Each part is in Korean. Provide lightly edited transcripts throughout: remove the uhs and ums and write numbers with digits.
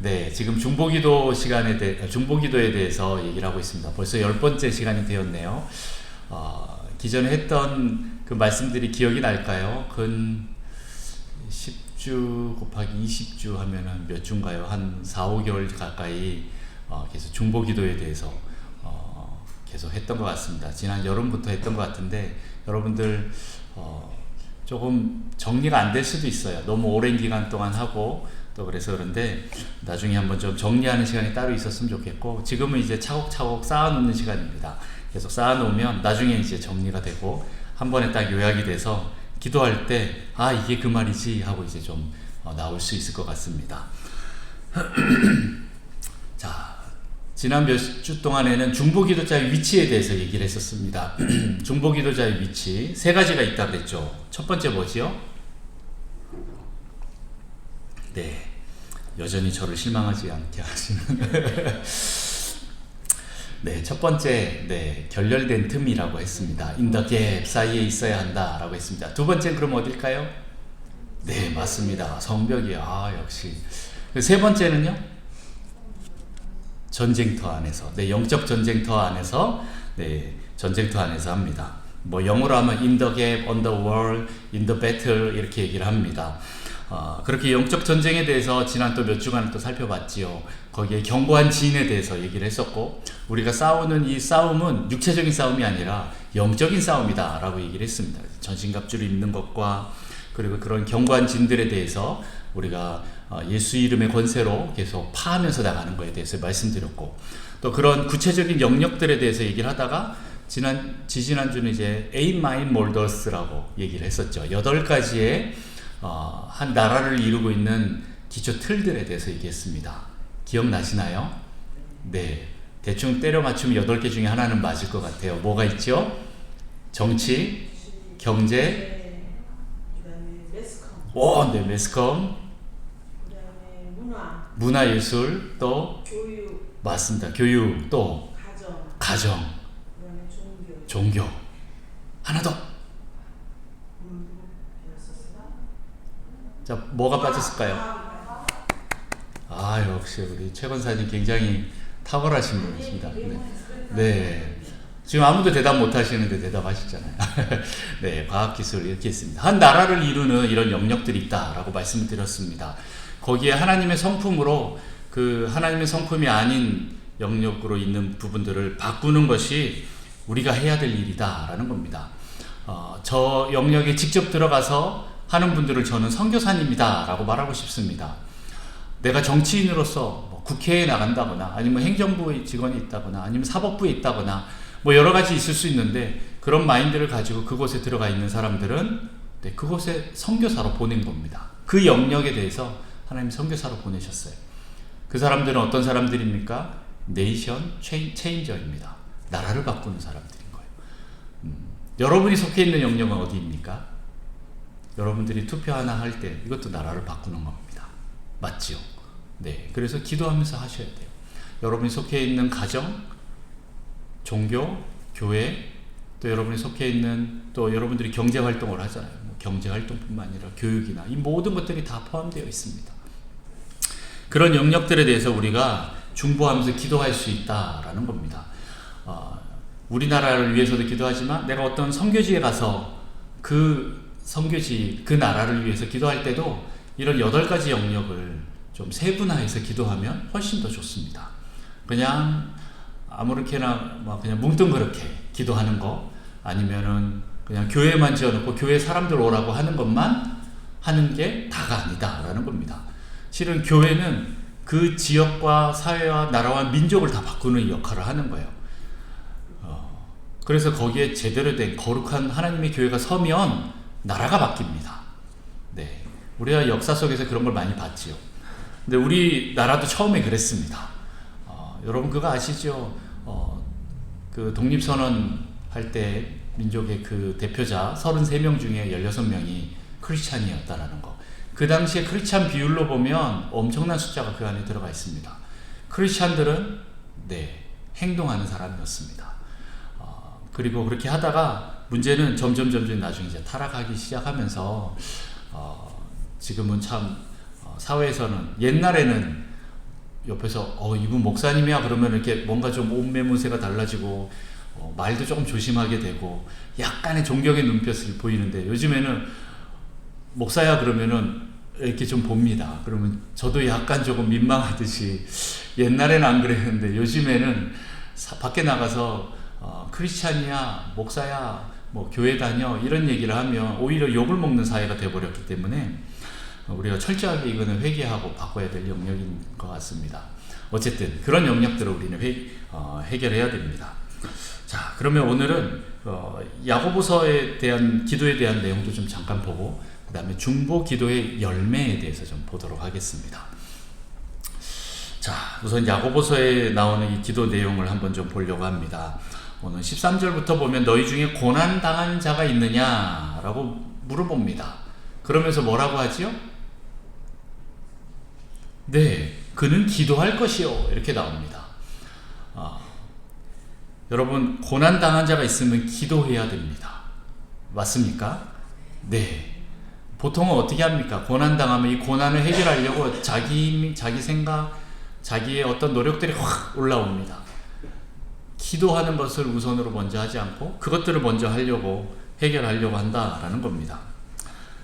네, 지금 중보기도에 대해서 얘기를 하고 있습니다. 벌써 10번째 시간이 되었네요. 기존에 했던 그 말씀들이 기억이 날까요? 근 10주 곱하기 20주 하면은 몇 주인가요? 한 4, 5개월 가까이 계속 중보기도에 대해서 계속 했던 것 같습니다. 지난 여름부터 했던 것 같은데 여러분들 조금 정리가 안 될 수도 있어요. 너무 오랜 기간 동안 하고 또 그래서 그런데 나중에 한번 좀 정리하는 시간이 따로 있었으면 좋겠고, 지금은 이제 차곡차곡 쌓아놓는 시간입니다. 계속 쌓아놓으면 나중에 이제 정리가 되고 한 번에 딱 요약이 돼서 기도할 때 이게 그 말이지 하고 이제 좀 나올 수 있을 것 같습니다. 자, 지난 몇 주 동안에는 중보기도자의 위치에 대해서 얘기를 했었습니다. 중보기도자의 위치 세 가지가 있다 그랬죠. 첫 번째 뭐지요? 네, 여전히 저를 실망하지 않게 하시는 네, 첫 번째, 결렬된 틈이라고 했습니다. in the gap 사이에 있어야 한다 라고 했습니다. 두 번째는 그럼 어딜까요? 네, 맞습니다. 성벽이요. 역시. 세 번째는요? 전쟁터 안에서, 영적 전쟁터 안에서, 전쟁터 안에서 합니다. 뭐 영어로 하면 in the gap, on the wall, in the battle 이렇게 얘기를 합니다. 그렇게 영적 전쟁에 대해서 지난 또 몇 주간 또 살펴봤지요. 거기에 견고한 지인에 대해서 얘기를 했었고, 우리가 싸우는 이 싸움은 육체적인 싸움이 아니라 영적인 싸움이다 라고 얘기를 했습니다. 전신갑주를 입는 것과 그리고 그런 견고한 진들에 대해서 우리가 예수 이름의 권세로 계속 파하면서 나가는 것에 대해서 말씀드렸고, 또 그런 구체적인 영역들에 대해서 얘기를 하다가 지지난주는 이제 eight mind molders라고 얘기를 했었죠. 8가지의 한 나라를 이루고 있는 기초 틀들에 대해서 얘기했습니다. 기억나시나요? 네, 대충 때려 맞추면 8개 중에 하나는 맞을 것 같아요. 뭐가 있죠? 정치, 경제, 매스컴, 문화예술, 또 교육, 맞습니다. 교육, 또 가정, 종교. 하나 더. 자, 뭐가 빠졌을까요? 역시 우리 최 권사님 굉장히 탁월하신 분이십니다. 네. 지금 아무도 대답 못 하시는데 대답하시잖아요. 네, 과학기술 이렇게 했습니다. 한 나라를 이루는 이런 영역들이 있다라고 말씀을 드렸습니다. 거기에 하나님의 성품으로 그 하나님의 성품이 아닌 영역으로 있는 부분들을 바꾸는 것이 우리가 해야 될 일이다라는 겁니다. 저 영역에 직접 들어가서 하는 분들을 저는 선교사님이다 라고 말하고 싶습니다. 내가 정치인으로서 국회에 나간다거나 아니면 행정부의 직원이 있다거나 아니면 사법부에 있다거나 뭐 여러 가지 있을 수 있는데, 그런 마인드를 가지고 그곳에 들어가 있는 사람들은 그곳에 선교사로 보낸 겁니다. 그 영역에 대해서 하나님 선교사로 보내셨어요. 그 사람들은 어떤 사람들입니까? 네이션 체인저입니다. 나라를 바꾸는 사람들인 거예요. 여러분이 속해 있는 영역은 어디입니까? 여러분들이 투표 하나 할 때 이것도 나라를 바꾸는 겁니다. 맞지요? 네, 그래서 기도하면서 하셔야 돼요. 여러분이 속해 있는 가정, 종교, 교회, 또 여러분이 속해 있는, 또 여러분들이 경제활동을 하잖아요. 경제활동뿐만 아니라 교육이나 이 모든 것들이 다 포함되어 있습니다. 그런 영역들에 대해서 우리가 중보하면서 기도할 수 있다라는 겁니다. 우리나라를 위해서도 기도하지만 내가 어떤 선교지에 가서 그 선교지, 그 나라를 위해서 기도할 때도 이런 8가지 영역을 좀 세분화해서 기도하면 훨씬 더 좋습니다. 그냥 아무렇게나 그냥 뭉뚱그렇게 기도하는 거, 아니면은 그냥 교회만 지어놓고 교회 사람들 오라고 하는 것만 하는 게 다가 아니다라는 겁니다. 실은 교회는 그 지역과 사회와 나라와 민족을 다 바꾸는 역할을 하는 거예요. 그래서 거기에 제대로 된 거룩한 하나님의 교회가 서면 나라가 바뀝니다. 네, 우리가 역사 속에서 그런 걸 많이 봤지요. 근데 우리나라도 처음에 그랬습니다. 여러분 그거 아시죠? 그 독립선언 할 때 민족의 그 대표자 33명 중에 16명이 크리스찬이었다라는 거. 그 당시에 크리스찬 비율로 보면 엄청난 숫자가 그 안에 들어가 있습니다. 크리스찬들은 행동하는 사람이었습니다. 그리고 그렇게 하다가 문제는 점점 나중에 이제 타락하기 시작하면서 지금은 참 사회에서는, 옛날에는 옆에서 이분 목사님이야 그러면 이렇게 뭔가 좀 옷매무새가 달라지고 말도 조금 조심하게 되고 약간의 존경의 눈빛을 보이는데, 요즘에는 목사야 그러면은 이렇게 좀 봅니다. 그러면 저도 약간 조금 민망하듯이, 옛날에는 안 그랬는데 요즘에는 밖에 나가서 크리스찬이야, 목사야, 뭐 교회 다녀 이런 얘기를 하면 오히려 욕을 먹는 사회가 돼버렸기 때문에 우리가 철저하게 이거는 회개하고 바꿔야 될 영역인 것 같습니다. 어쨌든 그런 영역들을 우리는 해결해야 됩니다. 자, 그러면 오늘은 야고보서에 대한 기도에 대한 내용도 좀 잠깐 보고, 그 다음에 중보 기도의 열매에 대해서 좀 보도록 하겠습니다. 자, 우선 야고보서에 나오는 이 기도 내용을 한번 좀 보려고 합니다. 오늘 13절부터 보면 너희 중에 고난당한 자가 있느냐라고 물어봅니다. 그러면서 뭐라고 하지요? 네, 그는 기도할 것이요, 이렇게 나옵니다. 여러분, 고난당한 자가 있으면 기도해야 됩니다. 맞습니까? 네. 보통은 어떻게 합니까? 고난당하면 이 고난을 해결하려고 자기 생각, 자기의 어떤 노력들이 확 올라옵니다. 기도하는 것을 우선으로 먼저 하지 않고 그것들을 먼저 하려고, 해결하려고 한다라는 겁니다.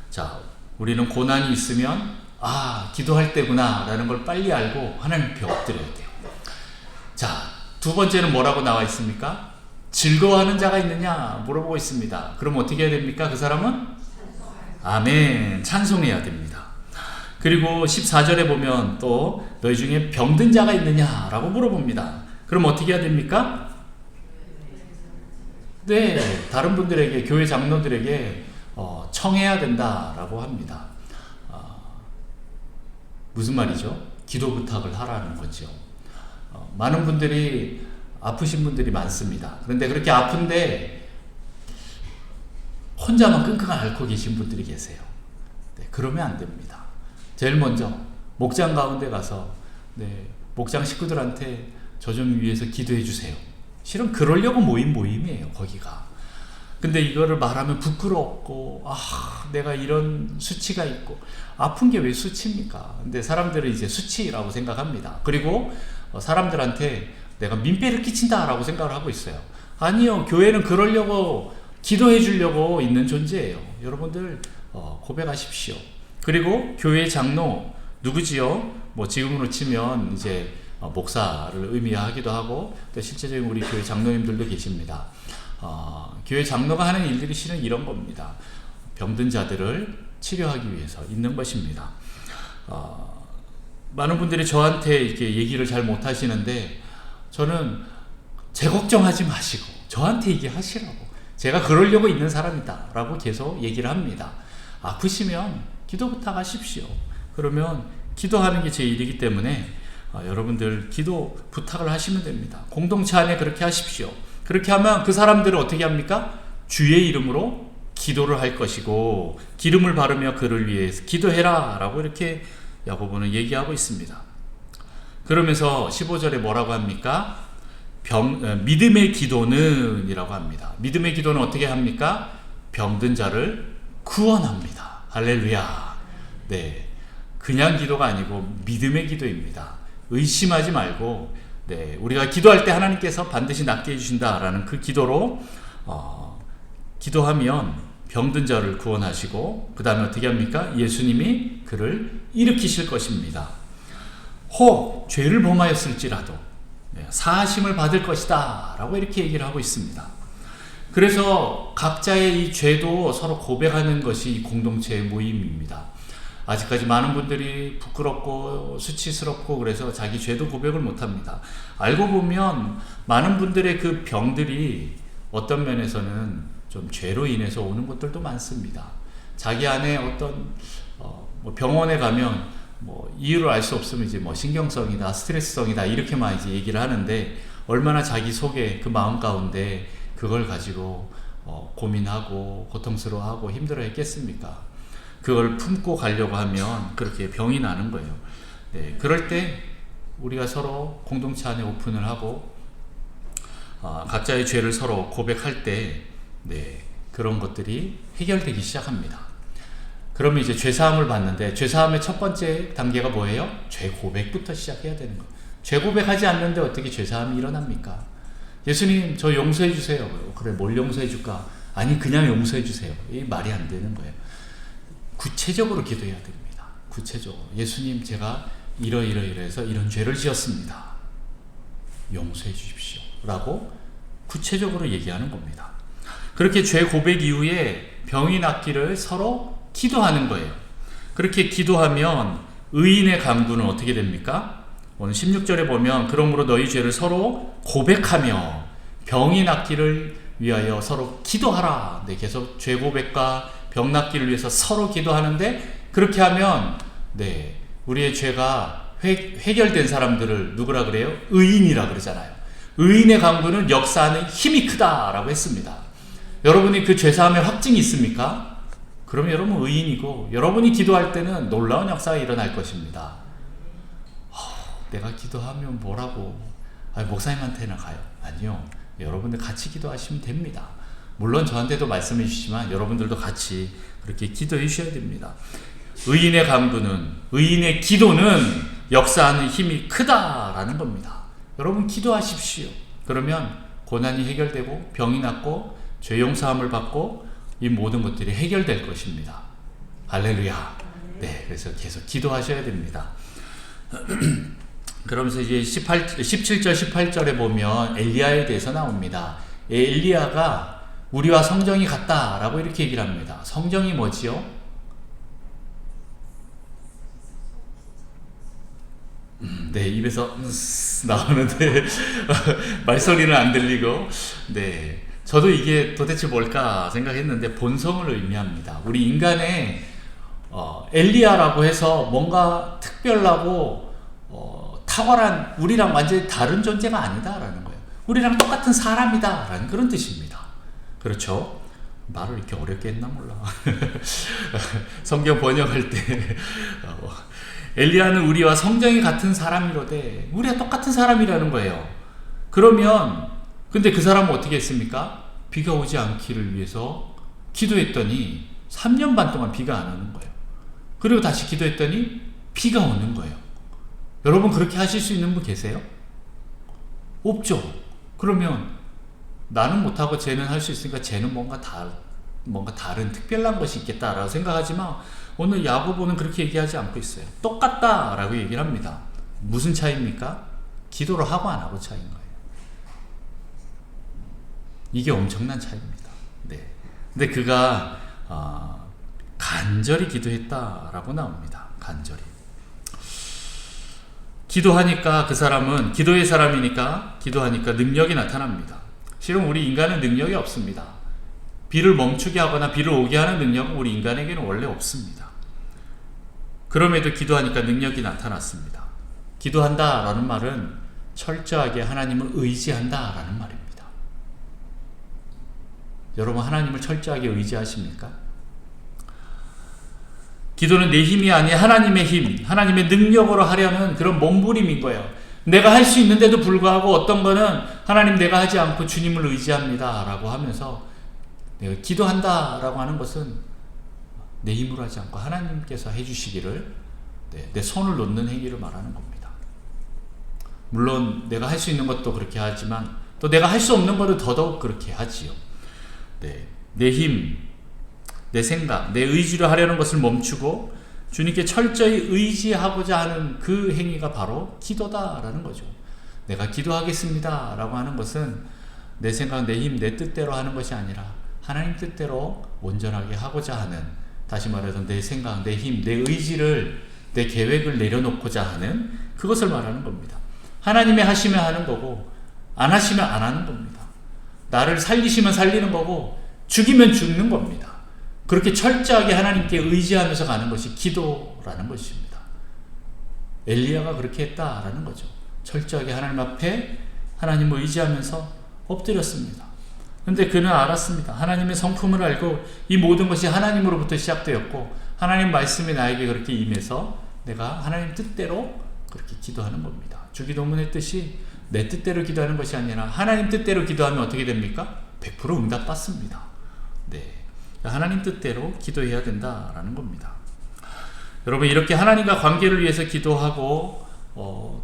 자, 우리는 고난이 있으면 기도할 때구나 라는 걸 빨리 알고 하나님 앞에 엎드려야 돼요. 자, 두 번째는 뭐라고 나와 있습니까? 즐거워하는 자가 있느냐 물어보고 있습니다. 그럼 어떻게 해야 됩니까? 그 사람은? 아멘, 찬송해야 됩니다. 그리고 14절에 보면 또 너희 중에 병든 자가 있느냐 라고 물어봅니다. 그럼 어떻게 해야 됩니까? 네, 다른 분들에게, 교회 장로들에게 청해야 된다라고 합니다. 무슨 말이죠? 기도 부탁을 하라는 거죠. 많은 분들이, 아프신 분들이 많습니다. 그런데 그렇게 아픈데 혼자만 끙끙 앓고 계신 분들이 계세요. 네, 그러면 안 됩니다. 제일 먼저 목장 가운데 가서 목장 식구들한테 저 좀 위해서 기도해 주세요. 실은 그러려고 모임이에요, 거기가. 근데 이거를 말하면 부끄럽고, 내가 이런 수치가 있고, 아픈 게 왜 수치입니까? 근데 사람들은 이제 수치라고 생각합니다. 그리고 사람들한테 내가 민폐를 끼친다라고 생각을 하고 있어요. 아니요, 교회는 그러려고, 기도해 주려고 있는 존재예요. 여러분들 고백하십시오. 그리고 교회 장로 누구지요? 뭐 지금으로 치면 이제 목사를 의미하기도 하고, 또 실제적인 우리 교회 장로님들도 계십니다. 교회 장로가 하는 일들이 실은 이런 겁니다. 병든 자들을 치료하기 위해서 있는 것입니다. 많은 분들이 저한테 이렇게 얘기를 잘 못하시는데, 저는 제 걱정하지 마시고 저한테 얘기하시라고, 제가 그러려고 있는 사람이다 라고 계속 얘기를 합니다. 아프시면 기도 부탁하십시오. 그러면 기도하는 게 제 일이기 때문에 여러분들 기도 부탁을 하시면 됩니다. 공동체 안에 그렇게 하십시오. 그렇게 하면 그 사람들은 어떻게 합니까? 주의 이름으로 기도를 할 것이고, 기름을 바르며 그를 위해서 기도해라 라고 이렇게 야고보는 얘기하고 있습니다. 그러면서 15절에 뭐라고 합니까? 믿음의 기도는 이라고 합니다. 믿음의 기도는 어떻게 합니까? 병든 자를 구원합니다. 할렐루야. 네, 그냥 기도가 아니고 믿음의 기도입니다. 의심하지 말고, 우리가 기도할 때 하나님께서 반드시 낫게 해주신다라는 그 기도로 기도하면 병든 자를 구원하시고, 그 다음에 어떻게 합니까? 예수님이 그를 일으키실 것입니다. 혹 죄를 범하였을지라도 사하심을 받을 것이다 라고 이렇게 얘기를 하고 있습니다. 그래서 각자의 이 죄도 서로 고백하는 것이 이 공동체의 모임입니다. 아직까지 많은 분들이 부끄럽고 수치스럽고 그래서 자기 죄도 고백을 못합니다. 알고 보면 많은 분들의 그 병들이 어떤 면에서는 좀 죄로 인해서 오는 것들도 많습니다. 자기 안에 어떤 병원에 가면 이유를 알 수 없으면 이제 신경성이다, 스트레스성이다 이렇게만 이제 얘기를 하는데, 얼마나 자기 속에 그 마음 가운데 그걸 가지고 고민하고 고통스러워하고 힘들어했겠습니까? 그걸 품고 가려고 하면 그렇게 병이 나는 거예요. 네, 그럴 때 우리가 서로 공동체 안에 오픈을 하고 각자의 죄를 서로 고백할 때 그런 것들이 해결되기 시작합니다. 그러면 이제 죄사함을 받는데, 죄사함의 첫 번째 단계가 뭐예요? 죄 고백부터 시작해야 되는 거예요. 죄 고백하지 않는데 어떻게 죄사함이 일어납니까? 예수님 저 용서해 주세요. 그래, 뭘 용서해 줄까? 아니 그냥 용서해 주세요. 이 말이 안 되는 거예요. 구체적으로 기도해야 됩니다. 구체적으로. 예수님 제가 이러이러해서 이런 죄를 지었습니다. 용서해 주십시오. 라고 구체적으로 얘기하는 겁니다. 그렇게 죄 고백 이후에 병이 낫기를 서로 기도하는 거예요. 그렇게 기도하면 의인의 강구는 어떻게 됩니까? 오늘 16절에 보면 그러므로 너희 죄를 서로 고백하며 병이 낫기를 위하여 서로 기도하라. 네, 계속 죄 고백과 병 낫기를 위해서 서로 기도하는데 그렇게 하면 네, 우리의 죄가 해결된 사람들을 누구라 그래요? 의인이라 그러잖아요. 의인의 강구는 역사하는 힘이 크다라고 했습니다. 여러분이 그 죄사함의 확증이 있습니까? 그러면 여러분 의인이고 여러분이 기도할 때는 놀라운 역사가 일어날 것입니다. 내가 기도하면 뭐라고? 목사님한테나 가요? 아니요. 여러분들 같이 기도하시면 됩니다. 물론 저한테도 말씀해 주시지만 여러분들도 같이 그렇게 기도해 주셔야 됩니다. 의인의 강구는, 의인의 기도는 역사하는 힘이 크다라는 겁니다. 여러분 기도하십시오. 그러면 고난이 해결되고 병이 낫고 죄 용서함을 받고 이 모든 것들이 해결될 것입니다. 할렐루야. 네, 그래서 계속 기도하셔야 됩니다. 그러면서 이제 17절 18절에 보면 엘리야에 대해서 나옵니다. 엘리야가 우리와 성정이 같다라고 이렇게 얘기를 합니다. 성정이 뭐지요? 네, 입에서 나오는데 말소리는 안 들리고, 네, 저도 이게 도대체 뭘까 생각했는데 본성을 의미합니다. 우리 인간의 엘리야라고 해서 뭔가 특별하고 탁월한 우리랑 완전히 다른 존재가 아니다라는 거예요. 우리랑 똑같은 사람이다라는 그런 뜻입니다. 그렇죠? 말을 이렇게 어렵게 했나 몰라. 성경 번역할 때 엘리야는 우리와 성정이 같은 사람이로되 우리가 똑같은 사람이라는 거예요. 그러면 근데 그 사람은 어떻게 했습니까? 비가 오지 않기를 위해서 기도했더니 3년 반 동안 비가 안 오는 거예요. 그리고 다시 기도했더니 비가 오는 거예요. 여러분 그렇게 하실 수 있는 분 계세요? 없죠. 그러면 나는 못하고 쟤는 할 수 있으니까 쟤는 뭔가 다른 특별한 것이 있겠다라고 생각하지만 오늘 야고보는 그렇게 얘기하지 않고 있어요. 똑같다라고 얘기를 합니다. 무슨 차이입니까? 기도를 하고 안 하고 차이인 거예요. 이게 엄청난 차이입니다. 네. 근데 그가 간절히 기도했다라고 나옵니다. 간절히. 기도하니까 그 사람은 기도의 사람이니까 기도하니까 능력이 나타납니다. 실은 우리 인간은 능력이 없습니다. 비를 멈추게 하거나 비를 오게 하는 능력은 우리 인간에게는 원래 없습니다. 그럼에도 기도하니까 능력이 나타났습니다. 기도한다라는 말은 철저하게 하나님을 의지한다라는 말입니다. 여러분 하나님을 철저하게 의지하십니까? 기도는 내 힘이 아니라 하나님의 힘, 하나님의 능력으로 하려는 그런 몸부림인 거예요. 내가 할 수 있는데도 불구하고 어떤 거는 하나님 내가 하지 않고 주님을 의지합니다 라고 하면서 내가 기도한다 라고 하는 것은 내 힘으로 하지 않고 하나님께서 해주시기를 내 손을 놓는 행위를 말하는 겁니다. 물론 내가 할 수 있는 것도 그렇게 하지만 또 내가 할 수 없는 것은 더더욱 그렇게 하지요. 내 힘, 내 생각, 내 의지로 하려는 것을 멈추고 주님께 철저히 의지하고자 하는 그 행위가 바로 기도다라는 거죠. 내가 기도하겠습니다 라고 하는 것은 내 생각, 내 힘, 내 뜻대로 하는 것이 아니라 하나님 뜻대로 온전하게 하고자 하는, 다시 말해서 내 생각, 내 힘, 내 의지를, 내 계획을 내려놓고자 하는 그것을 말하는 겁니다. 하나님의 하시면 하는 거고 안 하시면 안 하는 겁니다. 나를 살리시면 살리는 거고 죽이면 죽는 겁니다. 그렇게 철저하게 하나님께 의지하면서 가는 것이 기도라는 것입니다. 엘리야가 그렇게 했다라는 거죠. 철저하게 하나님 앞에 하나님을 의지하면서 엎드렸습니다. 그런데 그는 알았습니다. 하나님의 성품을 알고 이 모든 것이 하나님으로부터 시작되었고 하나님 말씀이 나에게 그렇게 임해서 내가 하나님 뜻대로 그렇게 기도하는 겁니다. 주기도문의 뜻이 내 뜻대로 기도하는 것이 아니라 하나님 뜻대로 기도하면 어떻게 됩니까? 100% 응답받습니다. 네. 하나님 뜻대로 기도해야 된다라는 겁니다. 여러분 이렇게 하나님과 관계를 위해서 기도하고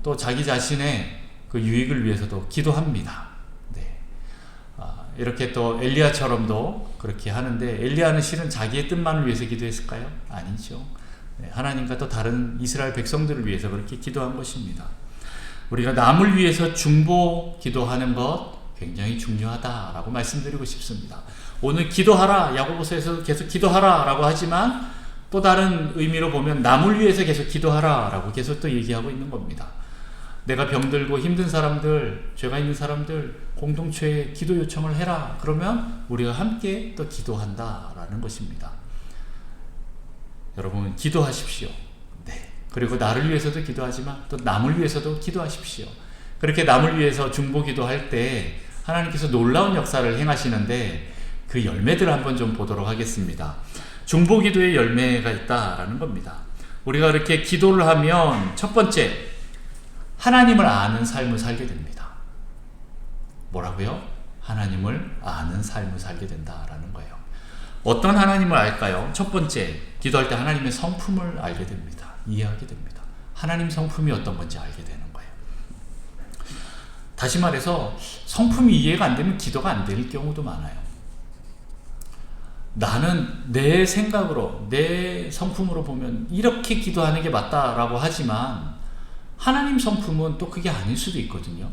또 자기 자신의 그 유익을 위해서도 기도합니다. 네. 이렇게 또 엘리야처럼도 그렇게 하는데, 엘리야는 실은 자기의 뜻만을 위해서 기도했을까요? 아니죠. 네, 하나님과 또 다른 이스라엘 백성들을 위해서 그렇게 기도한 것입니다. 우리가 남을 위해서 중보 기도하는 것 굉장히 중요하다라고 말씀드리고 싶습니다. 오늘 기도하라, 야고보서에서 계속 기도하라 라고 하지만 또 다른 의미로 보면 남을 위해서 계속 기도하라 라고 계속 또 얘기하고 있는 겁니다. 내가 병들고 힘든 사람들, 죄가 있는 사람들 공동체에 기도 요청을 해라. 그러면 우리가 함께 또 기도한다라는 것입니다. 여러분 기도하십시오. 네. 그리고 나를 위해서도 기도하지만 또 남을 위해서도 기도하십시오. 그렇게 남을 위해서 중보 기도할 때 하나님께서 놀라운 역사를 행하시는데, 그 열매들을 한번 좀 보도록 하겠습니다. 중보 기도의 열매가 있다라는 겁니다. 우리가 이렇게 기도를 하면 첫 번째, 하나님을 아는 삶을 살게 됩니다. 뭐라고요? 하나님을 아는 삶을 살게 된다라는 거예요. 어떤 하나님을 알까요? 첫 번째, 기도할 때 하나님의 성품을 알게 됩니다. 이해하게 됩니다. 하나님 성품이 어떤 건지 알게 되는 거예요. 다시 말해서 성품이 이해가 안 되면 기도가 안 될 경우도 많아요. 나는 내 생각으로, 내 성품으로 보면 이렇게 기도하는 게 맞다라고 하지만 하나님 성품은 또 그게 아닐 수도 있거든요.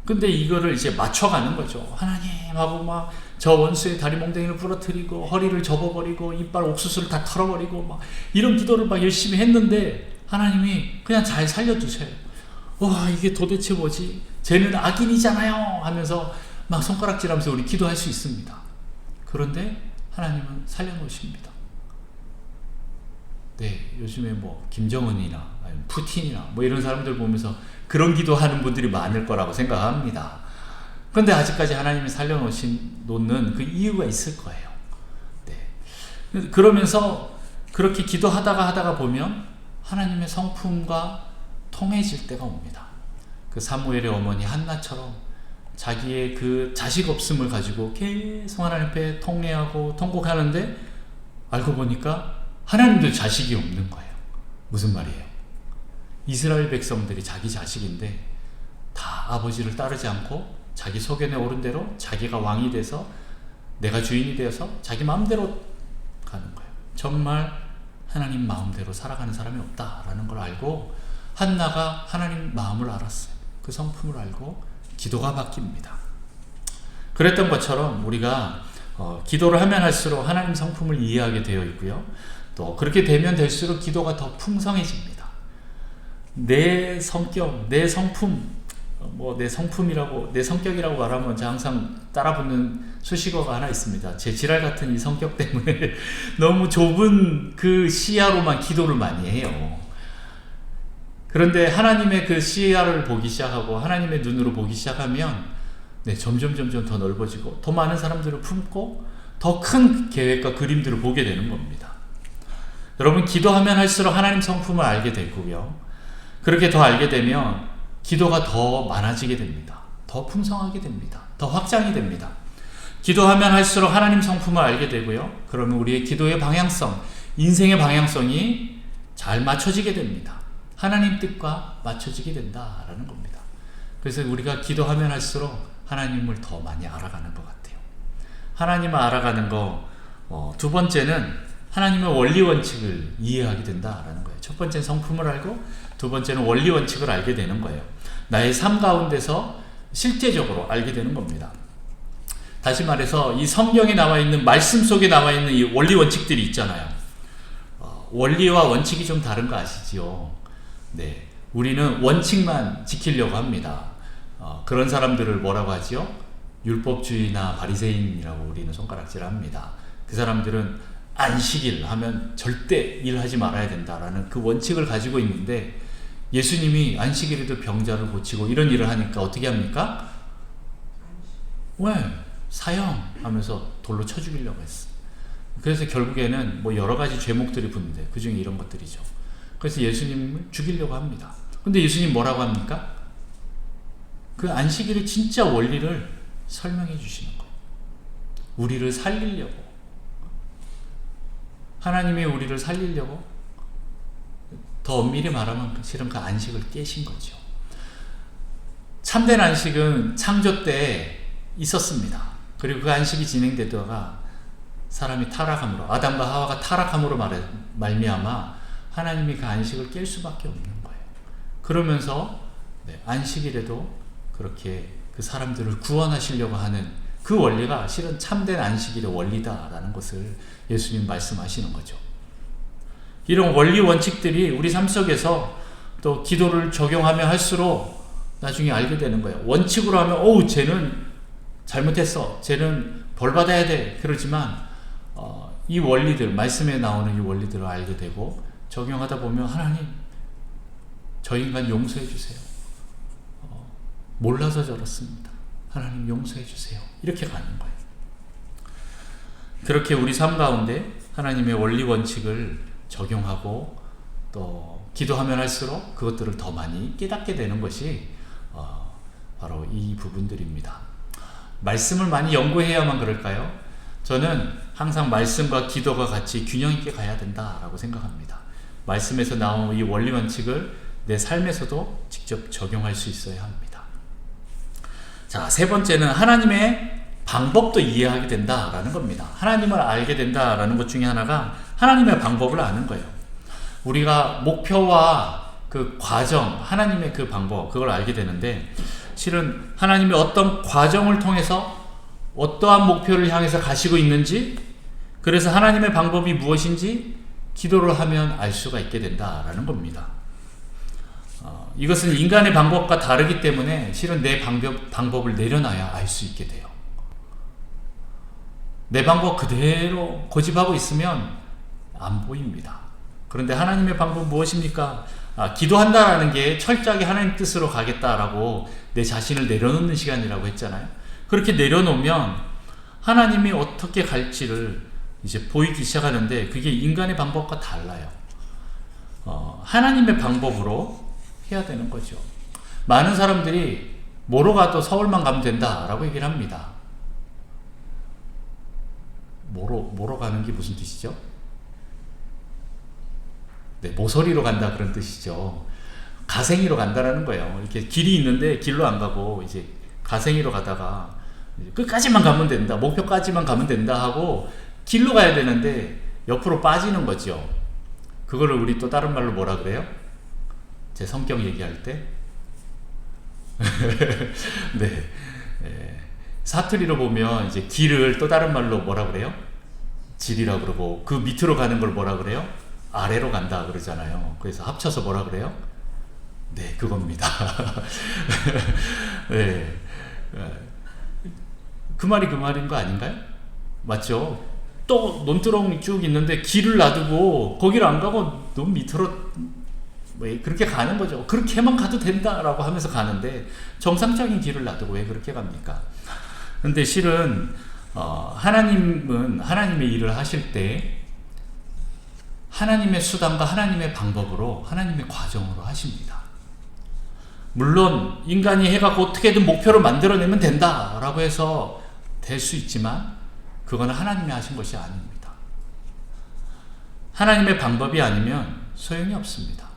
근데 이거를 이제 맞춰가는 거죠. 하나님하고 막 저 원수의 다리 몽둥이를 부러뜨리고 허리를 접어버리고 이빨 옥수수를 다 털어버리고 막 이런 기도를 막 열심히 했는데 하나님이 그냥 잘 살려주세요. 와, 이게 도대체 뭐지? 쟤는 악인이잖아요 하면서 막 손가락질하면서 우리 기도할 수 있습니다. 그런데 하나님은 살려놓으십니다. 네, 요즘에 뭐 김정은이나 푸틴이나 뭐 이런 사람들 보면서 그런 기도하는 분들이 많을 거라고 생각합니다. 그런데 아직까지 하나님이 살려놓는 그 이유가 있을 거예요. 네. 그러면서 그렇게 기도하다가 보면 하나님의 성품과 통해질 때가 옵니다. 그 사무엘의 어머니 한나처럼 자기의 그 자식 없음을 가지고 계속 하나님 앞에 통회하고 통곡하는데 알고 보니까 하나님도 자식이 없는 거예요. 무슨 말이에요? 이스라엘 백성들이 자기 자식인데 다 아버지를 따르지 않고 자기 소견에 오른 대로 자기가 왕이 돼서 내가 주인이 되어서 자기 마음대로 가는 거예요. 정말 하나님 마음대로 살아가는 사람이 없다라는 걸 알고 한나가 하나님 마음을 알았어요. 그 성품을 알고 기도가 바뀝니다. 그랬던 것처럼 우리가 기도를 하면 할수록 하나님 성품을 이해하게 되어 있고요. 또 그렇게 되면 될수록 기도가 더 풍성해집니다. 내 성격, 내 성품, 내 성품이라고, 내 성격이라고 말하면 제가 항상 따라붙는 수식어가 하나 있습니다. 제 지랄 같은 이 성격 때문에 너무 좁은 그 시야로만 기도를 많이 해요. 그런데 하나님의 그 시야를 보기 시작하고 하나님의 눈으로 보기 시작하면 점점 더 넓어지고 더 많은 사람들을 품고 더 큰 계획과 그림들을 보게 되는 겁니다. 여러분, 기도하면 할수록 하나님 성품을 알게 되고요. 그렇게 더 알게 되면 기도가 더 많아지게 됩니다. 더 풍성하게 됩니다. 더 확장이 됩니다. 기도하면 할수록 하나님 성품을 알게 되고요. 그러면 우리의 기도의 방향성, 인생의 방향성이 잘 맞춰지게 됩니다. 하나님 뜻과 맞춰지게 된다라는 겁니다. 그래서 우리가 기도하면 할수록 하나님을 더 많이 알아가는 것 같아요. 하나님을 알아가는 거, 두 번째는 하나님의 원리 원칙을 이해하게 된다라는 거예요. 첫 번째는 성품을 알고 두 번째는 원리 원칙을 알게 되는 거예요. 나의 삶 가운데서 실제적으로 알게 되는 겁니다. 다시 말해서 이 성경에 나와 있는, 말씀 속에 나와 있는 이 원리 원칙들이 있잖아요. 원리와 원칙이 좀 다른 거 아시죠? 네, 우리는 원칙만 지키려고 합니다. 그런 사람들을 뭐라고 하지요? 율법주의나 바리새인이라고 우리는 손가락질합니다. 그 사람들은 안식일 하면 절대 일하지 말아야 된다라는 그 원칙을 가지고 있는데, 예수님이 안식일에도 병자를 고치고 이런 일을 하니까 어떻게 합니까? 왜? 사형 하면서 돌로 쳐 죽이려고 했어. 그래서 결국에는 뭐 여러 가지 죄목들이 붙는데 그 중에 이런 것들이죠. 그래서 예수님을 죽이려고 합니다. 근데 예수님 뭐라고 합니까? 그 안식일의 진짜 원리를 설명해 주시는 거예요. 우리를 살리려고. 하나님이 우리를 살리려고 더 더 엄밀히 말하면 실은 그 안식을 깨신 거죠. 참된 안식은 창조 때 있었습니다. 그리고 그 안식이 진행되다가 사람이 타락함으로, 아담과 하와가 타락함으로 말미암아 하나님이 그 안식을 깰 수밖에 없는 거예요. 그러면서 안식일에도 그렇게 그 사람들을 구원하시려고 하는 그 원리가 실은 참된 안식일의 원리다라는 것을 예수님 말씀하시는 거죠. 이런 원리 원칙들이 우리 삶 속에서 또 기도를 적용하면 할수록 나중에 알게 되는 거예요. 원칙으로 하면 쟤는 잘못했어, 쟤는 벌 받아야 돼, 그러지만 이 원리들, 말씀에 나오는 이 원리들을 알게 되고 적용하다 보면 하나님, 저 인간 용서해 주세요. 몰라서 저렇습니다. 하나님 용서해 주세요. 이렇게 가는 거예요. 그렇게 우리 삶 가운데 하나님의 원리 원칙을 적용하고 또 기도하면 할수록 그것들을 더 많이 깨닫게 되는 것이 바로 이 부분들입니다. 말씀을 많이 연구해야만 그럴까요? 저는 항상 말씀과 기도가 같이 균형 있게 가야 된다라고 생각합니다. 말씀에서 나온 이 원리 원칙을 내 삶에서도 직접 적용할 수 있어야 합니다. 자, 세 번째는 하나님의 방법도 이해하게 된다라는 겁니다. 하나님을 알게 된다라는 것 중에 하나가 하나님의 방법을 아는 거예요. 우리가 목표와 그 과정, 하나님의 그 방법, 그걸 알게 되는데 실은 하나님이 어떤 과정을 통해서 어떠한 목표를 향해서 가시고 있는지, 그래서 하나님의 방법이 무엇인지 기도를 하면 알 수가 있게 된다라는 겁니다. 이것은 인간의 방법과 다르기 때문에 실은 내 방법을 내려놔야 알 수 있게 돼요. 내 방법 그대로 고집하고 있으면 안 보입니다. 그런데 하나님의 방법은 무엇입니까? 기도한다라는 게 철저하게 하나님 뜻으로 가겠다라고 내 자신을 내려놓는 시간이라고 했잖아요. 그렇게 내려놓으면 하나님이 어떻게 갈지를 이제 보이기 시작하는데 그게 인간의 방법과 달라요. 하나님의 방법으로 해야 되는 거죠. 많은 사람들이 뭐로 가도 서울만 가면 된다라고 얘기를 합니다. 뭐로 가는 게 무슨 뜻이죠? 네, 모서리로 간다 그런 뜻이죠. 가생이로 간다라는 거예요. 이렇게 길이 있는데 길로 안 가고 이제 가생이로 가다가 끝까지만 가면 된다, 목표까지만 가면 된다 하고 길로 가야 되는데 옆으로 빠지는 거죠. 그거를 우리 또 다른 말로 뭐라 그래요? 제 성격 얘기할 때 네, 사투리로 보면 이제 길을 또 다른 말로 뭐라 그래요? 질이라고 그러고 그 밑으로 가는 걸 뭐라 그래요? 아래로 간다 그러잖아요. 그래서 합쳐서 뭐라 그래요? 네, 그겁니다. 네, 그 말이 그 말인 거 아닌가요? 맞죠? 또 논두렁이 쭉 있는데 길을 놔두고 거기를 안 가고 너무 밑으로 그렇게 가는 거죠. 그렇게만 가도 된다라고 하면서 가는데 정상적인 길을 놔두고 왜 그렇게 갑니까? 근데 실은 하나님은 하나님의 일을 하실 때 하나님의 수단과 하나님의 방법으로 하나님의 과정으로 하십니다. 물론 인간이 해갖고 어떻게든 목표를 만들어내면 된다라고 해서 될 수 있지만 그거는 하나님이 하신 것이 아닙니다. 하나님의 방법이 아니면 소용이 없습니다.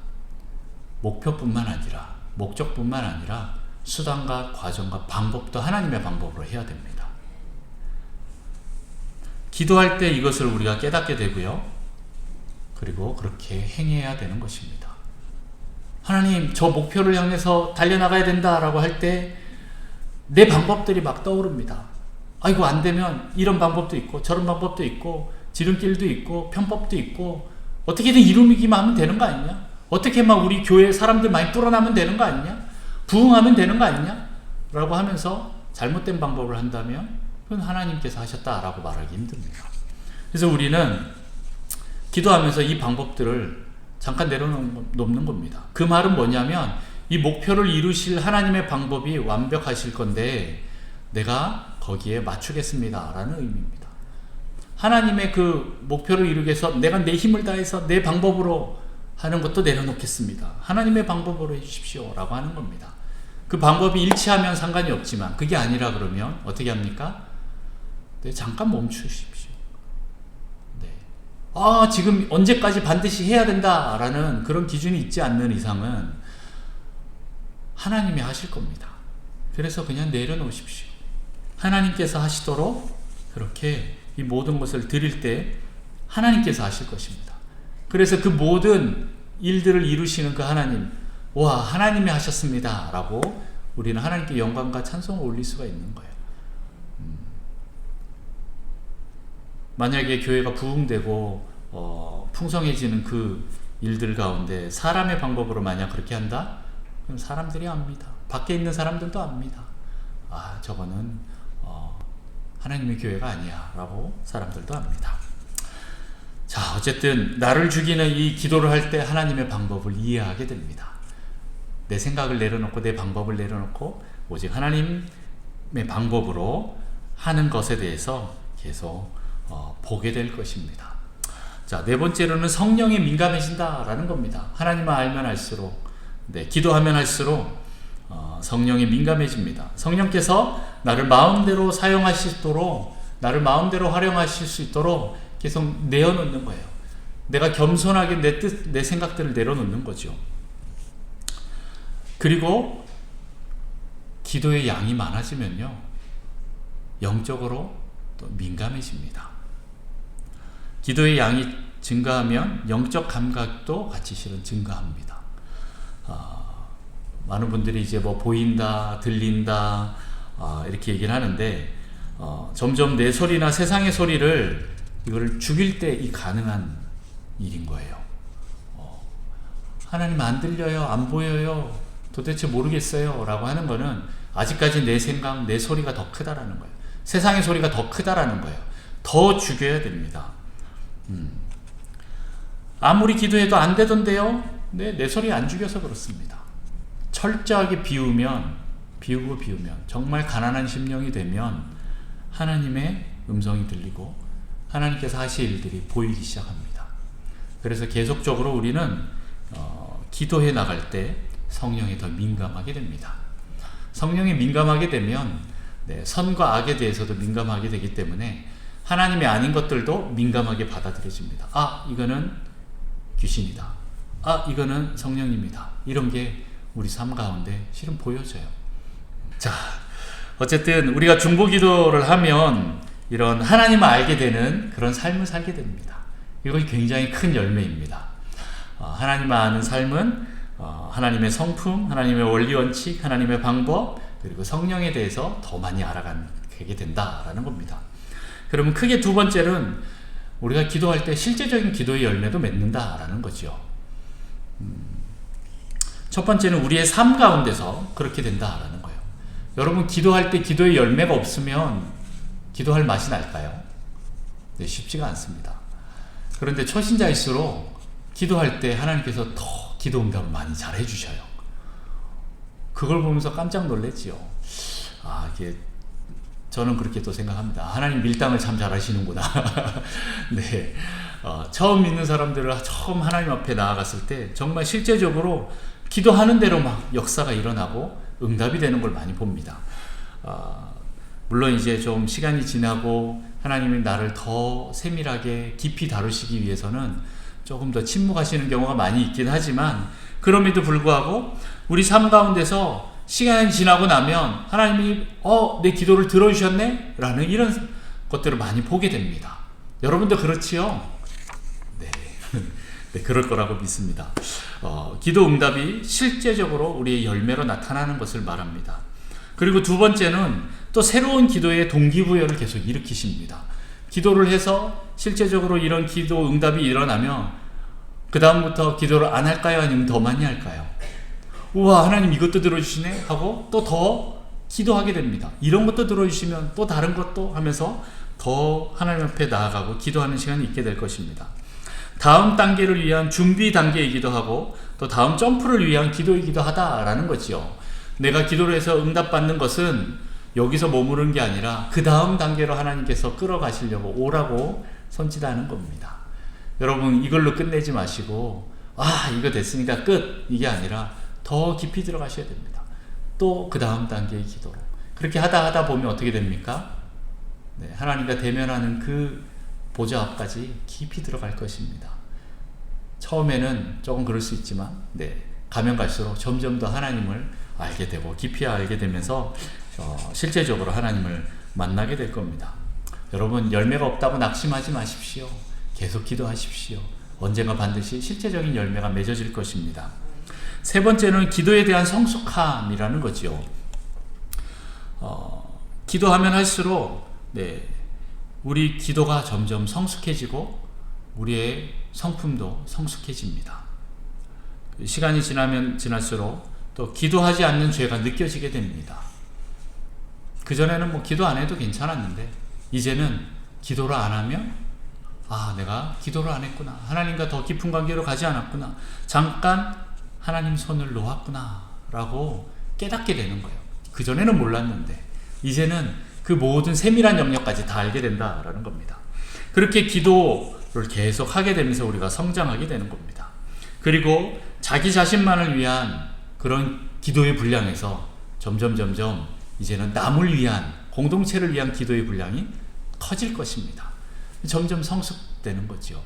목표뿐만 아니라 목적뿐만 아니라 수단과 과정과 방법도 하나님의 방법으로 해야 됩니다. 기도할 때 이것을 우리가 깨닫게 되고요. 그리고 그렇게 행해야 되는 것입니다. 하나님, 저 목표를 향해서 달려나가야 된다라고 할 때 내 방법들이 막 떠오릅니다. 아이고, 안 되면 이런 방법도 있고 저런 방법도 있고 지름길도 있고 편법도 있고 어떻게든 이루기만 하면 되는 거 아니냐? 어떻게 막 우리 교회 사람들 많이 불어나면 되는 거 아니냐? 부흥하면 되는 거 아니냐? 라고 하면서 잘못된 방법을 한다면 그건 하나님께서 하셨다라고 말하기 힘듭니다. 그래서 우리는 기도하면서 이 방법들을 잠깐 내려놓는 겁니다. 그 말은 뭐냐면 이 목표를 이루실 하나님의 방법이 완벽하실 건데 내가 거기에 맞추겠습니다 라는 의미입니다. 하나님의 그 목표를 이루기 위해서 내가 내 힘을 다해서 내 방법으로 하는 것도 내려놓겠습니다. 하나님의 방법으로 해주십시오 라고 하는 겁니다. 그 방법이 일치하면 상관이 없지만 그게 아니라 그러면 어떻게 합니까? 네, 잠깐 멈추십시오. 네. 지금 언제까지 반드시 해야 된다라는 그런 기준이 있지 않는 이상은 하나님이 하실 겁니다. 그래서 그냥 내려놓으십시오. 하나님께서 하시도록 그렇게 이 모든 것을 드릴 때 하나님께서 하실 것입니다. 그래서 그 모든 일들을 이루시는 그 하나님, 와, 하나님이 하셨습니다 라고 우리는 하나님께 영광과 찬송을 올릴 수가 있는 거예요. 만약에 교회가 부흥되고 풍성해지는 그 일들 가운데 사람의 방법으로 만약 그렇게 한다? 그럼 사람들이 압니다. 밖에 있는 사람들도 압니다. 저거는 하나님의 교회가 아니야 라고 사람들도 압니다. 자, 어쨌든 나를 죽이는 이 기도를 할 때 하나님의 방법을 이해하게 됩니다. 내 생각을 내려놓고 내 방법을 내려놓고 오직 하나님의 방법으로 하는 것에 대해서 계속 보게 될 것입니다. 자, 네 번째로는 성령에 민감해진다라는 겁니다. 하나님을 알면 알수록, 기도하면 할수록 성령에 민감해집니다. 성령께서 나를 마음대로 사용하시도록, 나를 마음대로 활용하실 수 있도록 계속 내어놓는 거예요. 내가 겸손하게 내 뜻, 내 생각들을 내려놓는 거죠. 그리고 기도의 양이 많아지면요, 영적으로 또 민감해집니다. 기도의 양이 증가하면 영적 감각도 같이 실은 증가합니다. 많은 분들이 이제 뭐 보인다, 들린다, 이렇게 얘기를 하는데, 점점 내 소리나 세상의 소리를 이거를 죽일 때 이 가능한 일인 거예요. 하나님 안 들려요, 안 보여요, 도대체 모르겠어요 라고 하는 거는 아직까지 내 생각, 내 소리가 더 크다라는 거예요. 세상의 소리가 더 크다라는 거예요. 더 죽여야 됩니다. 아무리 기도해도 안 되던데요? 내 소리 안 죽여서 그렇습니다. 철저하게 비우고 비우면, 정말 가난한 심령이 되면 하나님의 음성이 들리고 하나님께서 하실 일들이 보이기 시작합니다. 그래서 계속적으로 우리는 기도해 나갈 때 성령에 더 민감하게 됩니다. 성령에 민감하게 되면 선과 악에 대해서도 민감하게 되기 때문에 하나님이 아닌 것들도 민감하게 받아들여집니다. 이거는 귀신이다. 이거는 성령입니다. 이런 게 우리 삶 가운데 실은 보여져요. 자, 어쨌든 우리가 중보기도를 하면 이런 하나님을 알게 되는 그런 삶을 살게 됩니다. 이것이 굉장히 큰 열매입니다. 하나님을 아는 삶은 하나님의 성품, 하나님의 원리원칙, 하나님의 방법, 그리고 성령에 대해서 더 많이 알아가게 된다라는 겁니다. 그러면 크게 두 번째는 우리가 기도할 때 실제적인 기도의 열매도 맺는다라는 거죠. 첫 번째는 우리의 삶 가운데서 그렇게 된다라는 거예요. 여러분, 기도할 때 기도의 열매가 없으면 기도할 맛이 날까요? 쉽지가 않습니다. 그런데 초신자일수록 기도할 때 하나님께서 더 기도 응답을 많이 잘 해주셔요. 그걸 보면서 깜짝 놀랐지요. 이게 저는 그렇게 또 생각합니다. 하나님 밀당을 참 잘하시는구나. 네, 처음 믿는 사람들을 처음 하나님 앞에 나아갔을 때 정말 실제적으로 기도하는 대로 막 역사가 일어나고 응답이 되는 걸 많이 봅니다. 물론 이제 좀 시간이 지나고 하나님이 나를 더 세밀하게 깊이 다루시기 위해서는 조금 더 침묵하시는 경우가 많이 있긴 하지만, 그럼에도 불구하고 우리 삶 가운데서 시간이 지나고 나면 하나님이 내 기도를 들어주셨네? 라는 이런 것들을 많이 보게 됩니다. 여러분도 그렇지요? 네, 그럴 거라고 믿습니다. 기도 응답이 실제적으로 우리의 열매로 나타나는 것을 말합니다. 그리고 두 번째는 또 새로운 기도의 동기부여를 계속 일으키십니다. 기도를 해서 실제적으로 이런 기도 응답이 일어나면 그 다음부터 기도를 안 할까요? 아니면 더 많이 할까요? 우와, 하나님 이것도 들어주시네? 하고 또 더 기도하게 됩니다. 이런 것도 들어주시면 또 다른 것도 하면서 더 하나님 앞에 나아가고 기도하는 시간이 있게 될 것입니다. 다음 단계를 위한 준비 단계이기도 하고 또 다음 점프를 위한 기도이기도 하다라는 거지요. 내가 기도를 해서 응답받는 것은 여기서 머무르는 게 아니라 그 다음 단계로 하나님께서 끌어가시려고 오라고 손짓하는 겁니다. 여러분, 이걸로 끝내지 마시고 이거 됐으니까 끝, 이게 아니라 더 깊이 들어가셔야 됩니다. 또 그 다음 단계의 기도로. 그렇게 하다 보면 어떻게 됩니까? 하나님과 대면하는 그 보좌 앞까지 깊이 들어갈 것입니다. 처음에는 조금 그럴 수 있지만 가면 갈수록 점점 더 하나님을 알게 되고 깊이 알게 되면서 실제적으로 하나님을 만나게 될 겁니다. 여러분, 열매가 없다고 낙심하지 마십시오. 계속 기도하십시오. 언젠가 반드시 실제적인 열매가 맺어질 것입니다. 세 번째는 기도에 대한 성숙함이라는 거죠. 기도하면 할수록 우리 기도가 점점 성숙해지고 우리의 성품도 성숙해집니다. 시간이 지나면 지날수록 또 기도하지 않는 죄가 느껴지게 됩니다. 그전에는 기도 안 해도 괜찮았는데 이제는 기도를 안 하면 내가 기도를 안 했구나, 하나님과 더 깊은 관계로 가지 않았구나, 잠깐 하나님 손을 놓았구나 라고 깨닫게 되는 거예요. 그전에는 몰랐는데 이제는 그 모든 세밀한 영역까지 다 알게 된다라는 겁니다. 그렇게 기도를 계속 하게 되면서 우리가 성장하게 되는 겁니다. 그리고 자기 자신만을 위한 그런 기도의 분량에서 점점 이제는 남을 위한, 공동체를 위한 기도의 분량이 커질 것입니다. 점점 성숙되는 거죠.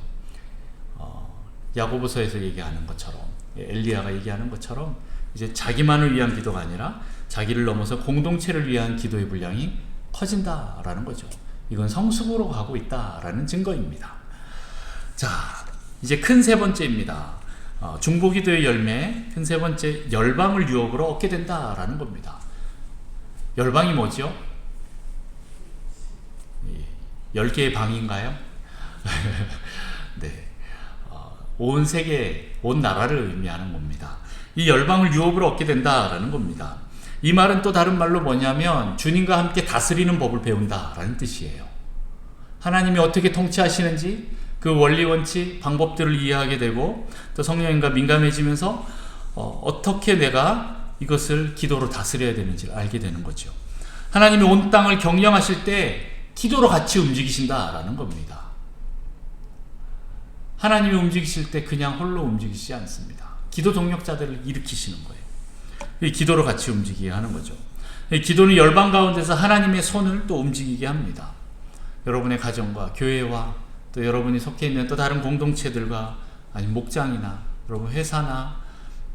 야고보서에서 얘기하는 것처럼, 엘리야가 얘기하는 것처럼 이제 자기만을 위한 기도가 아니라 자기를 넘어서 공동체를 위한 기도의 분량이 커진다라는 거죠. 이건 성숙으로 가고 있다라는 증거입니다. 자, 이제 큰 세 번째입니다. 중보기도의 열매, 큰 세 번째, 열방을 유업으로 얻게 된다라는 겁니다. 열방이 뭐죠? 10개의 방인가요? 네. 온 세계, 온 나라를 의미하는 겁니다. 이 열방을 유업으로 얻게 된다라는 겁니다. 이 말은 또 다른 말로 뭐냐면 주님과 함께 다스리는 법을 배운다라는 뜻이에요. 하나님이 어떻게 통치하시는지 그 원리, 원칙, 방법들을 이해하게 되고 또 성령님과 민감해지면서 어떻게 내가 이것을 기도로 다스려야 되는지를 알게 되는 거죠. 하나님이 온 땅을 경영하실 때 기도로 같이 움직이신다라는 겁니다. 하나님이 움직이실 때 그냥 홀로 움직이시지 않습니다. 기도 동력자들을 일으키시는 거예요. 이 기도로 같이 움직이게 하는 거죠. 이 기도는 열방 가운데서 하나님의 손을 또 움직이게 합니다. 여러분의 가정과 교회와 또 여러분이 속해 있는 또 다른 공동체들과 아니면 목장이나 여러분 회사나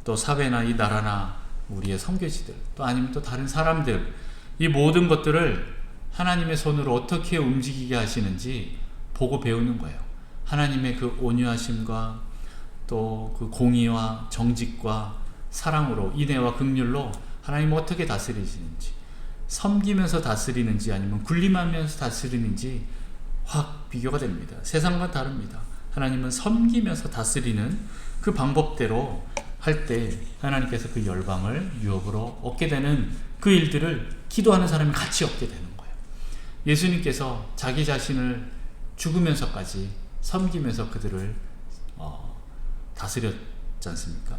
또 사회나 이 나라나 우리의 선교지들 또 아니면 또 다른 사람들, 이 모든 것들을 하나님의 손으로 어떻게 움직이게 하시는지 보고 배우는 거예요. 하나님의 그 온유하심과 또 그 공의와 정직과 사랑으로, 인애와 긍휼로 하나님 어떻게 다스리시는지, 섬기면서 다스리는지 아니면 군림하면서 다스리는지 확 비교가 됩니다. 세상과 다릅니다. 하나님은 섬기면서 다스리는 그 방법대로 할 때 하나님께서 그 열방을 유업으로 얻게 되는 그 일들을 기도하는 사람이 같이 얻게 되는 거예요. 예수님께서 자기 자신을 죽으면서까지 섬기면서 그들을 다스렸지 않습니까?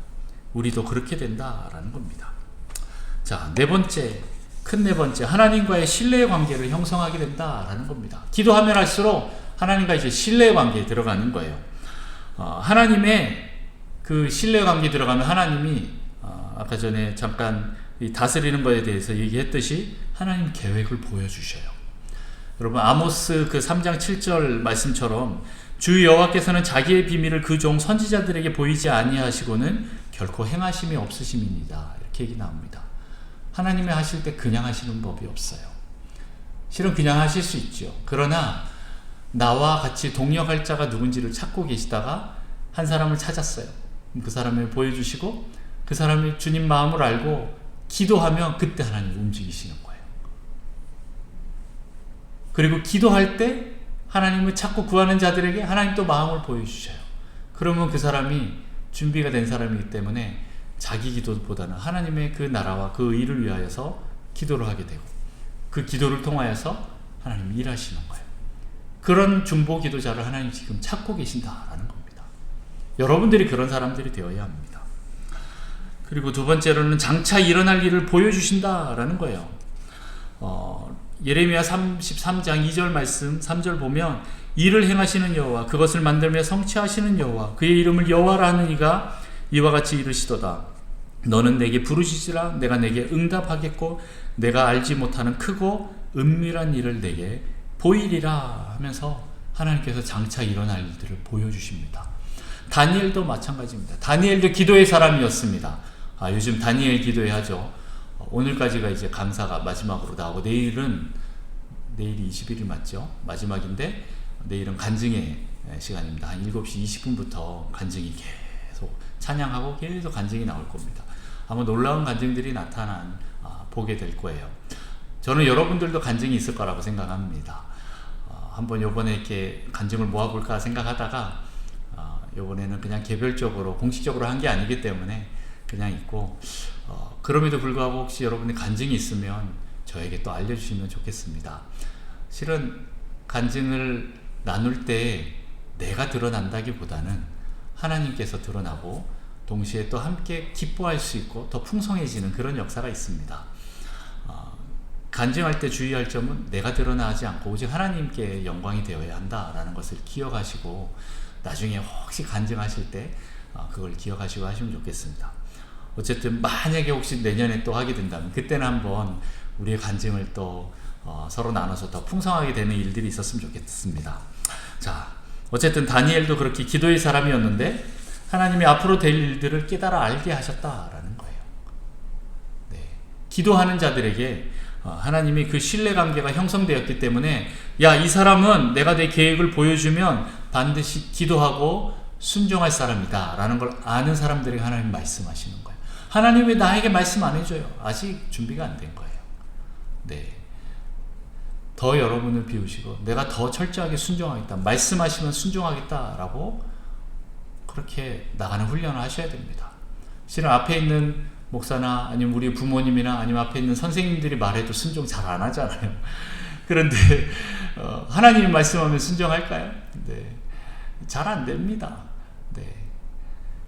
우리도 그렇게 된다라는 겁니다. 자, 큰 네 번째, 하나님과의 신뢰의 관계를 형성하게 된다라는 겁니다. 기도하면 할수록 하나님과 이제 신뢰의 관계에 들어가는 거예요. 하나님의 그 신뢰의 관계에 들어가면 하나님이 아까 전에 잠깐 이 다스리는 것에 대해서 얘기했듯이 하나님 계획을 보여주셔요. 여러분, 아모스 그 3장 7절 말씀처럼 주 여호와께서는 자기의 비밀을 그 종 선지자들에게 보이지 아니하시고는 결코 행하심이 없으심이니이다, 이렇게 얘기 나옵니다. 하나님이 하실 때 그냥 하시는 법이 없어요. 실은 그냥 하실 수 있죠. 그러나 나와 같이 동역할 자가 누군지를 찾고 계시다가 한 사람을 찾았어요. 그 사람을 보여주시고 그 사람이 주님 마음을 알고 기도하면 그때 하나님 움직이시는 거예요. 그리고 기도할 때 하나님을 찾고 구하는 자들에게 하나님 또 마음을 보여주셔요. 그러면 그 사람이 준비가 된 사람이기 때문에 자기 기도보다는 하나님의 그 나라와 그 의를 위하여서 기도를 하게 되고 그 기도를 통하여서 하나님이 일하시는 거예요. 그런 중보 기도자를 하나님 지금 찾고 계신다라는 겁니다. 여러분들이 그런 사람들이 되어야 합니다. 그리고 두 번째로는 장차 일어날 일을 보여주신다라는 거예요. 예레미야 33장 2절 말씀 3절 보면 일을 행하시는 여호와, 그것을 만들며 성취하시는 여호와, 그의 이름을 여호와라 하는 이가 이와 같이 이르시도다. 너는 내게 부르시지라 내가 내게 응답하겠고 내가 알지 못하는 크고 은밀한 일을 내게 보이리라 하면서 하나님께서 장차 일어날 일들을 보여주십니다. 다니엘도 마찬가지입니다. 다니엘도 기도의 사람이었습니다. 요즘 다니엘 기도회 하죠. 오늘까지가 이제 강사가 마지막으로 나오고 내일이 21일 맞죠? 마지막인데 내일은 간증의 시간입니다. 한 7시 20분부터 간증이 계속 찬양하고 계속 간증이 나올 겁니다. 아마 놀라운 간증들이 보게 될 거예요. 저는 여러분들도 간증이 있을 거라고 생각합니다. 한번 요번에 이렇게 간증을 모아볼까 생각하다가 요번에는 그냥 개별적으로 공식적으로 한 게 아니기 때문에 그냥 있고, 그럼에도 불구하고 혹시 여러분의 간증이 있으면 저에게 또 알려주시면 좋겠습니다. 실은 간증을 나눌 때 내가 드러난다기보다는 하나님께서 드러나고 동시에 또 함께 기뻐할 수 있고 더 풍성해지는 그런 역사가 있습니다. 간증할 때 주의할 점은 내가 드러나지 않고 오직 하나님께 영광이 되어야 한다라는 것을 기억하시고 나중에 혹시 간증하실 때 그걸 기억하시고 하시면 좋겠습니다. 어쨌든 만약에 혹시 내년에 또 하게 된다면 그때는 한번 우리의 간증을 또 서로 나눠서 더 풍성하게 되는 일들이 있었으면 좋겠습니다. 자, 어쨌든 다니엘도 그렇게 기도의 사람이었는데 하나님이 앞으로 될 일들을 깨달아 알게 하셨다라는 거예요. 네. 기도하는 자들에게 하나님이 그 신뢰관계가 형성되었기 때문에 이 사람은 내가 내 계획을 보여주면 반드시 기도하고 순종할 사람이다 라는 걸 아는 사람들에게 하나님 말씀하시는 거예요. 하나님 왜 나에게 말씀 안 해줘요? 아직 준비가 안 된 거예요. 네. 더 여러분을 비우시고 내가 더 철저하게 순종하겠다, 말씀하시면 순종하겠다라고 그렇게 나가는 훈련을 하셔야 됩니다. 실은 앞에 있는 목사나 아니면 우리 부모님이나 아니면 앞에 있는 선생님들이 말해도 순종 잘 안 하잖아요. 그런데 하나님이 말씀하면 순종할까요? 네, 잘 안 됩니다. 네.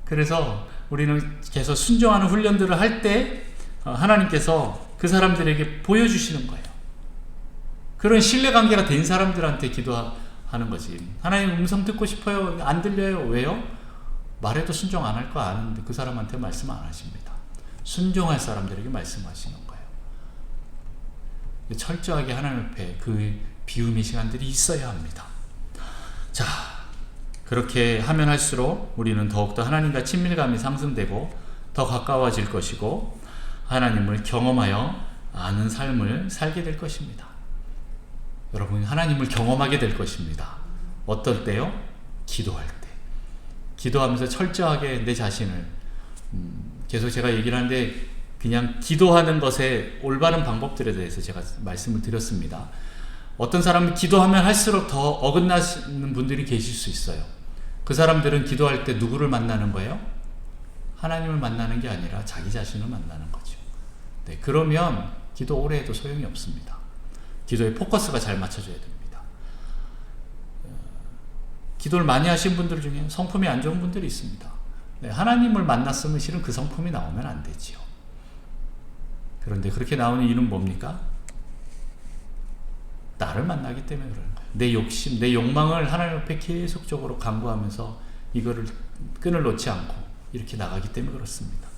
그래서 우리는 계속 순종하는 훈련들을 할 때 하나님께서 그 사람들에게 보여주시는 거예요. 그런 신뢰관계가 된 사람들한테 기도하는 거지. 하나님 음성 듣고 싶어요? 안 들려요? 왜요? 말해도 순종 안 할 거 아는데 그 사람한테 말씀 안 하십니다. 순종할 사람들에게 말씀하시는 거예요. 철저하게 하나님 앞에 그 비움의 시간들이 있어야 합니다. 자, 그렇게 하면 할수록 우리는 더욱더 하나님과 친밀감이 상승되고 더 가까워질 것이고 하나님을 경험하여 아는 삶을 살게 될 것입니다. 여러분, 하나님을 경험하게 될 것입니다. 어떨 때요? 기도할 때. 기도하면서 철저하게 내 자신을 계속 제가 얘기를 하는데 그냥 기도하는 것의 올바른 방법들에 대해서 제가 말씀을 드렸습니다. 어떤 사람은 기도하면 할수록 더 어긋나시는 분들이 계실 수 있어요. 그 사람들은 기도할 때 누구를 만나는 거예요? 하나님을 만나는 게 아니라 자기 자신을 만나는 거죠. 네, 그러면 기도 오래 해도 소용이 없습니다. 기도의 포커스가 잘 맞춰져야 됩니다. 기도를 많이 하신 분들 중에 성품이 안 좋은 분들이 있습니다. 네, 하나님을 만났으면 실은 그 성품이 나오면 안 되지요. 그런데 그렇게 나오는 이유는 뭡니까? 나를 만나기 때문에 그러는 거예요. 내 욕심, 내 욕망을 하나님 앞에 계속적으로 간구하면서 이거를 끈을 놓지 않고 이렇게 나가기 때문에 그렇습니다.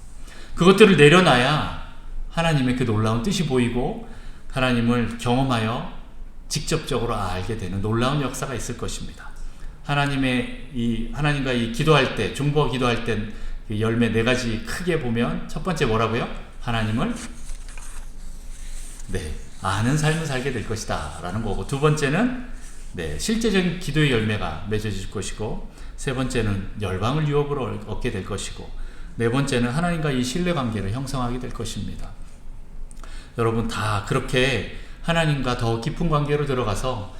그것들을 내려놔야 하나님의 그 놀라운 뜻이 보이고 하나님을 경험하여 직접적으로 알게 되는 놀라운 역사가 있을 것입니다. 하나님과 기도할 때, 중보 기도할 때 그 열매 4가지 크게 보면 첫 번째 뭐라고요? 하나님을 아는 삶을 살게 될 것이다 라는 거고, 두 번째는 실제적인 기도의 열매가 맺어질 것이고, 세 번째는 열방을 유업으로 얻게 될 것이고, 네 번째는 하나님과 이 신뢰관계를 형성하게 될 것입니다. 여러분 다 그렇게 하나님과 더 깊은 관계로 들어가서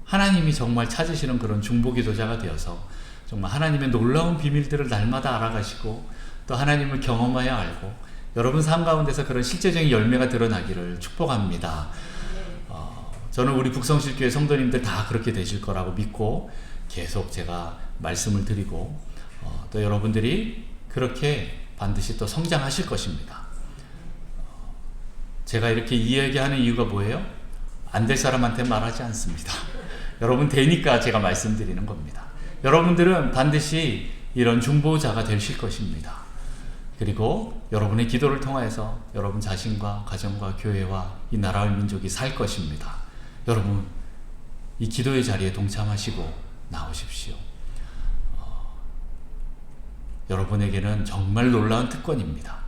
하나님이 정말 찾으시는 그런 중보기도자가 되어서 정말 하나님의 놀라운 비밀들을 날마다 알아가시고 또 하나님을 경험하여 알고 여러분 삶 가운데서 그런 실제적인 열매가 드러나기를 축복합니다. 저는 우리 북성실교회 성도님들 다 그렇게 되실 거라고 믿고 계속 제가 말씀을 드리고 또 여러분들이 그렇게 반드시 또 성장하실 것입니다. 제가 이렇게 이야기하는 이유가 뭐예요? 안 될 사람한테 말하지 않습니다. 여러분 되니까 제가 말씀드리는 겁니다. 여러분들은 반드시 이런 중보자가 되실 것입니다. 그리고 여러분의 기도를 통해서 여러분 자신과 가정과 교회와 이 나라와 민족이 살 것입니다. 여러분 이 기도의 자리에 동참하시고 나오십시오. 여러분에게는 정말 놀라운 특권입니다.